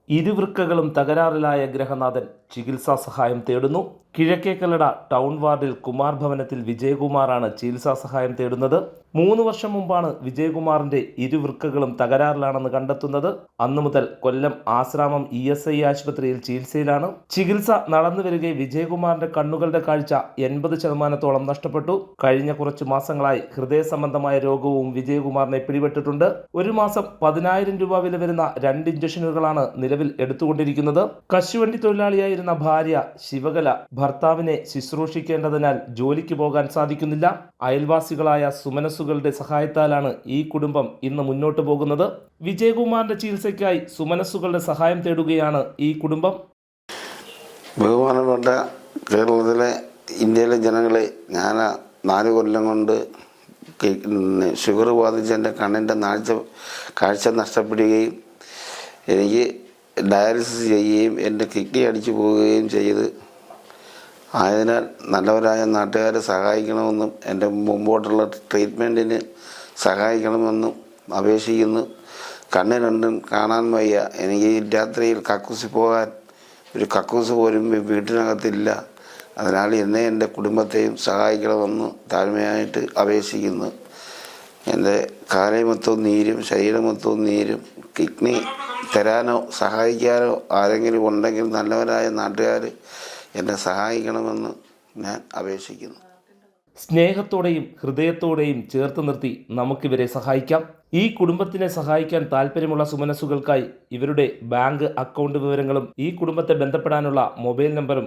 ഇരുവൃക്കകളും തകരാറിലായ ഗ്രഹനാഥൻ ചികിത്സാ സഹായം തേടുന്നു. കിഴക്കേക്കല്ലട ടൗൺ വാർഡിൽ കുമാർ ഭവനത്തിൽ വിജയകുമാറാണ് ചികിത്സാ സഹായം തേടുന്നത്. 3 വർഷം മുമ്പാണ് വിജയകുമാറിന്റെ ഇരുവൃക്കകളും തകരാറിലാണെന്ന് കണ്ടെത്തുന്നത്. അന്നു മുതൽ കൊല്ലം ആശ്രാമം ESI ആശുപത്രിയിൽ ചികിത്സയിലാണ്. ചികിത്സ നടന്നുവരികെ വിജയകുമാറിന്റെ കണ്ണുകളുടെ കാഴ്ച 80% നഷ്ടപ്പെട്ടു. കഴിഞ്ഞ കുറച്ചു മാസങ്ങളായി ഹൃദയ സംബന്ധമായ രോഗവും വിജയകുമാറിനെ പിടിപെട്ടിട്ടുണ്ട്. ഒരു മാസം 10,000 രൂപ വില വരുന്ന 2 ഇഞ്ചക്ഷനുകളാണ് നിലവിൽ എടുത്തുകൊണ്ടിരിക്കുന്നത്. കശുവണ്ടി തൊഴിലാളിയായിരുന്ന ഭാര്യ ശിവകല ഭർത്താവിനെ ശുശ്രൂഷിക്കേണ്ടതിനാൽ ജോലിക്ക് പോകാൻ സാധിക്കുന്നില്ല. അയൽവാസികളായ സുമനസ്സുകളുടെ സഹായത്താലാണ് ഈ കുടുംബം ഇന്ന് മുന്നോട്ട് പോകുന്നത്. വിജയകുമാറിന്റെ ചികിത്സയ്ക്കായി സുമനസ്സുകളുടെ സഹായം തേടുകയാണ് ഈ കുടുംബം. ബഹുമാനപ്പെട്ട കേരളത്തിലെ ഇന്ത്യയിലെ ജനങ്ങളെ, ഞാൻ 4 കൊല്ലം കൊണ്ട് ഷുഗർ ബാധിച്ച് എൻ്റെ കണ്ണിൻ്റെ കാഴ്ച നഷ്ടപ്പെടുകയും എനിക്ക് ഡയാലിസിസ് ചെയ്യുകയും എൻ്റെ കിഡ്നി അടിച്ചു പോവുകയും ചെയ്ത് ആയതിനാൽ നല്ലവരായ നാട്ടുകാരെ സഹായിക്കണമെന്നും എൻ്റെ മുമ്പോട്ടുള്ള ട്രീറ്റ്മെൻറ്റിന് സഹായിക്കണമെന്നും അപേക്ഷിക്കുന്നു. കണ്ണ് രണ്ടും കാണാൻ വയ്യ. എനിക്ക് രാത്രിയിൽ കക്കൂസ് പോകാൻ ഒരു കക്കൂസ് പോലും വീട്ടിനകത്തില്ല. അതിനാൽ എന്നെ എൻ്റെ കുടുംബത്തെയും സഹായിക്കണമെന്ന് താഴ്മയായിട്ട് അപേക്ഷിക്കുന്നു. എൻ്റെ കാലം മൊത്തവും നീരും ശരീരം മൊത്തവും നീരും. കിഡ്നി തരാനോ സഹായിക്കാനോ ആരെങ്കിലും ഉണ്ടെങ്കിൽ നല്ലവരായ നാട്ടുകാർ എന്നെ സഹായിക്കണമെന്ന് ഞാൻ അപേക്ഷിക്കുന്നു. സ്നേഹത്തോടെയും ഹൃദയത്തോടെയും ചേർത്ത് നിർത്തി നമുക്കിവരെ സഹായിക്കാം. ഈ കുടുംബത്തിനെ സഹായിക്കാൻ താല്പര്യമുള്ള സുമനസ്സുകൾക്കായി ഇവരുടെ ബാങ്ക് അക്കൗണ്ട് വിവരങ്ങളും ഈ കുടുംബത്തെ ബന്ധപ്പെടാനുള്ള മൊബൈൽ നമ്പറും